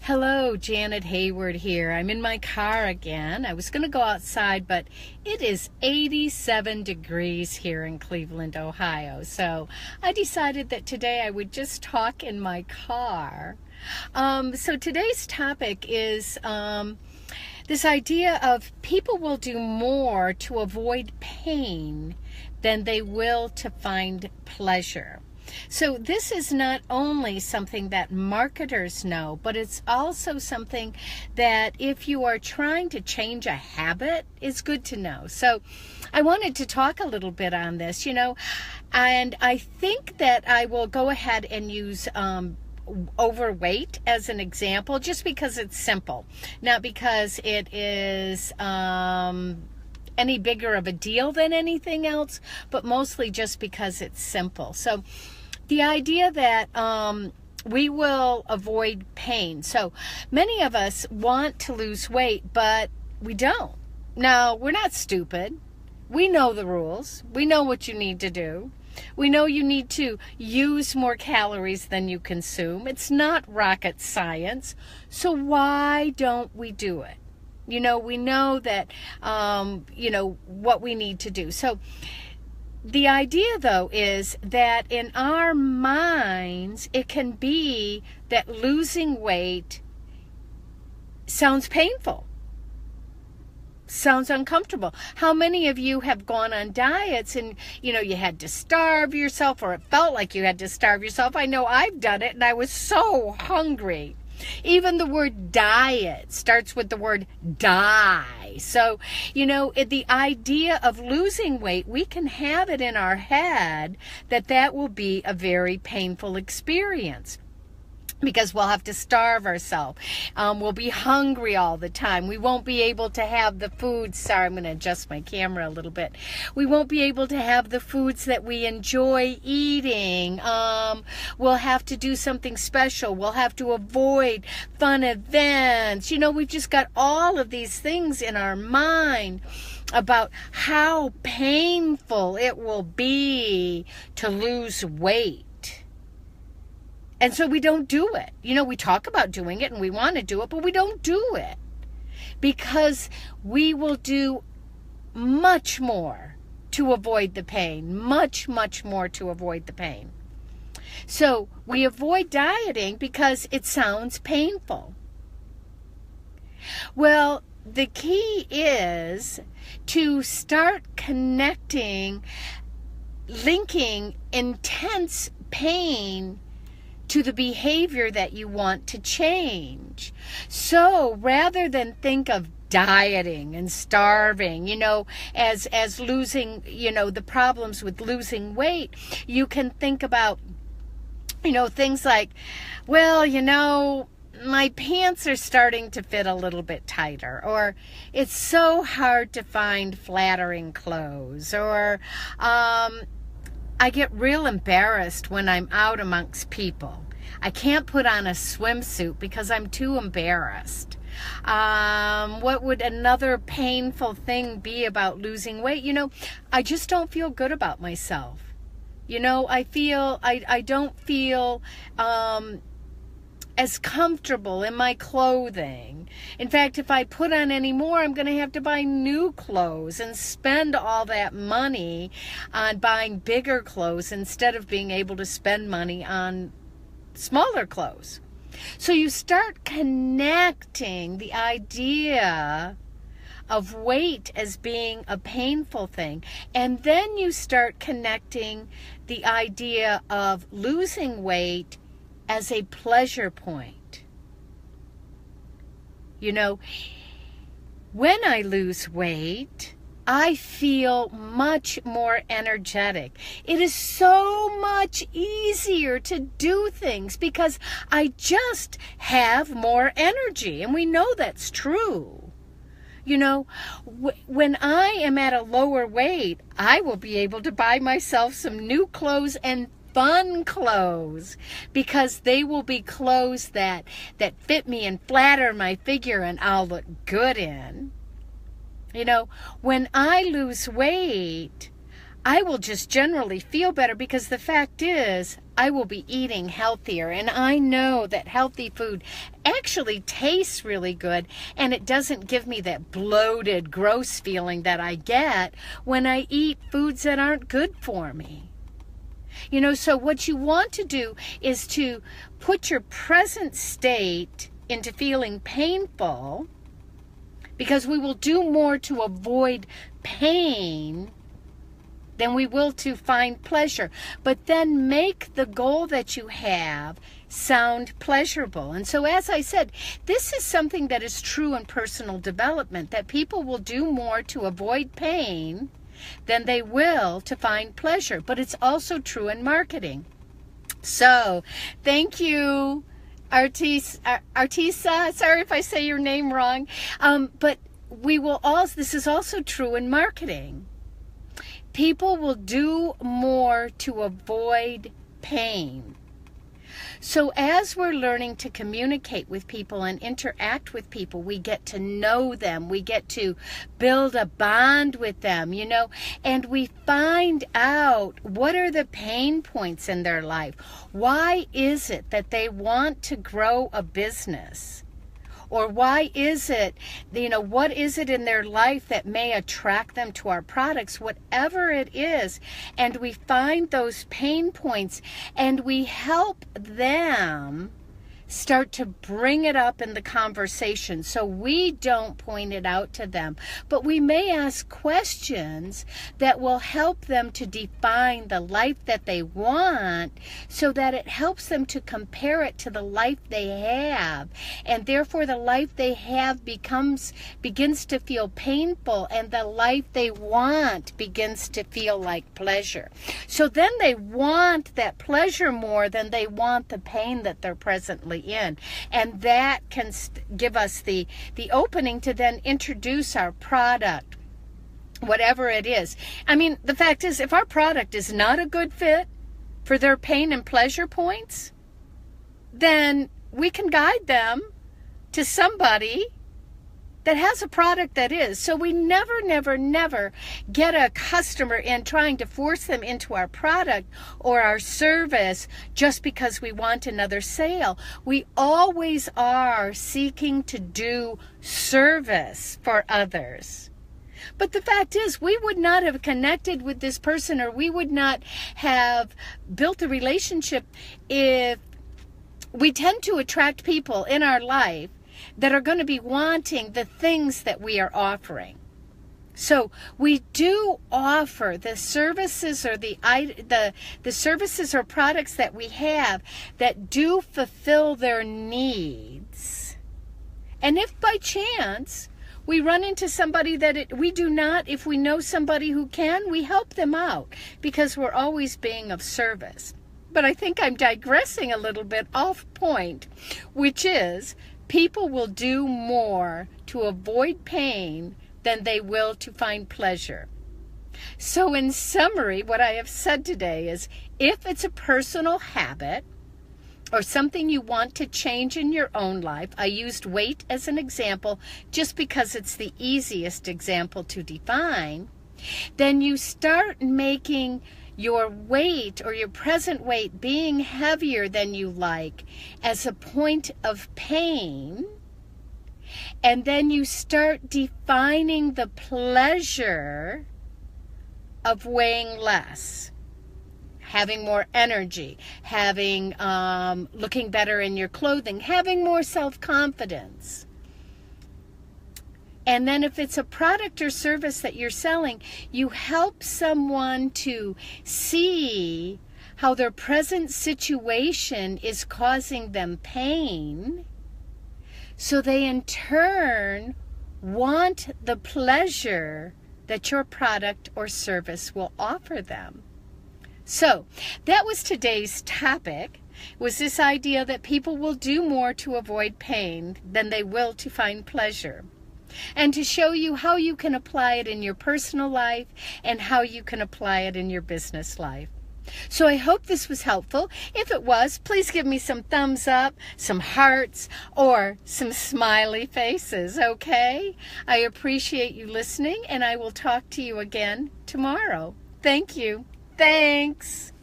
Hello, Janet Hayward here. I'm in my car again. I was going to go outside, but it is 87 degrees here in Cleveland, Ohio. So I decided that today I would just talk in my car. So today's topic is this idea of people will do more to avoid pain than they will to find pleasure. So this is not only something that marketers know, but it's also something that if you are trying to change a habit, is good to know. So I wanted to talk a little bit on this, and I think that I will go ahead and use overweight as an example, just because it's simple, not because it is any bigger of a deal than anything else, but mostly just because it's simple. So the idea that we will avoid pain. So many of us want to lose weight, but we don't. Now, we're not stupid. We know the rules. We know what you need to do. We know you need to use more calories than you consume. It's not rocket science. So why don't we do it? We know that, what we need to do. So the idea, though, is that in our minds, it can be that losing weight sounds painful, sounds uncomfortable. How many of you have gone on diets and, you had to starve yourself, or it felt like you had to starve yourself? I know I've done it, and I was so hungry. Even the word diet starts with the word die. So, the idea of losing weight, we can have it in our head that will be a very painful experience, because we'll have to starve ourselves. We'll be hungry all the time. We won't be able to have the foods. Sorry, I'm going to adjust my camera a little bit. We won't be able to have the foods that we enjoy eating. We'll have to do something special. We'll have to avoid fun events. We've just got all of these things in our mind about how painful it will be to lose weight. And so we don't do it. We talk about doing it and we want to do it, but we don't do it because we will do much more to avoid the pain, much, much more to avoid the pain. So we avoid dieting because it sounds painful. Well, the key is to start linking intense pain to the behavior that you want to change. So rather than think of dieting and starving, as losing, the problems with losing weight, you can think about, things like, my pants are starting to fit a little bit tighter, or it's so hard to find flattering clothes, or I get real embarrassed when I'm out amongst people. I can't put on a swimsuit because I'm too embarrassed. What would another painful thing be about losing weight? I just don't feel good about myself. I don't feel as comfortable in my clothing. In fact, if I put on any more, I'm going to have to buy new clothes and spend all that money on buying bigger clothes instead of being able to spend money on smaller clothes. So you start connecting the idea of weight as being a painful thing, and then you start connecting the idea of losing weight as a pleasure point. When I lose weight, I feel much more energetic. It is so much easier to do things because I just have more energy, and we know that's true. When I am at a lower weight, I will be able to buy myself some new clothes and fun clothes, because they will be clothes that fit me and flatter my figure and I'll look good in. When I lose weight, I will just generally feel better, because the fact is I will be eating healthier, and I know that healthy food actually tastes really good, and it doesn't give me that bloated, gross feeling that I get when I eat foods that aren't good for me. So what you want to do is to put your present state into feeling painful, because we will do more to avoid pain than we will to find pleasure. But then make the goal that you have sound pleasurable. And so, as I said, this is something that is true in personal development, that people will do more to avoid pain than they will to find pleasure. But it's also true in marketing. So, thank you, Artisa. Sorry if I say your name wrong. But this is also true in marketing. People will do more to avoid pain. So as we're learning to communicate with people and interact with people, we get to know them. We get to build a bond with them, and we find out what are the pain points in their life. Why is it that they want to grow a business? Or why is it, what is it in their life that may attract them to our products, whatever it is. And we find those pain points and we help them start to bring it up in the conversation. So we don't point it out to them, but we may ask questions that will help them to define the life that they want, so that it helps them to compare it to the life they have. And therefore the life they have begins to feel painful, and the life they want begins to feel like pleasure. So then they want that pleasure more than they want the pain that they're presently in. And that can give us the opening to then introduce our product, whatever it is. I mean, the fact is, if our product is not a good fit for their pain and pleasure points, then we can guide them to somebody that has a product that is. So we never get a customer in trying to force them into our product or our service just because we want another sale. We always are seeking to do service for others. But the fact is, we would not have connected with this person, or we would not have built a relationship if we tend to attract people in our life that are going to be wanting the things that we are offering. So we do offer the services or the services or products that we have that do fulfill their needs. And if by chance we run into somebody that we do not, if we know somebody who can, we help them out, because we're always being of service. But I think I'm digressing a little bit off point, which is, people will do more to avoid pain than they will to find pleasure. So in summary, what I have said today is, if it's a personal habit or something you want to change in your own life, I used weight as an example just because it's the easiest example to define, then you start making your weight or your present weight being heavier than you like as a point of pain, and then you start defining the pleasure of weighing less, having more energy, having looking better in your clothing, having more self-confidence. And then if it's a product or service that you're selling, you help someone to see how their present situation is causing them pain, so they in turn want the pleasure that your product or service will offer them. So that was today's topic, was this idea that people will do more to avoid pain than they will to find pleasure. And to show you how you can apply it in your personal life and how you can apply it in your business life. So I hope this was helpful. If it was, please give me some thumbs up, some hearts, or some smiley faces, okay? I appreciate you listening, and I will talk to you again tomorrow. Thank you. Thanks.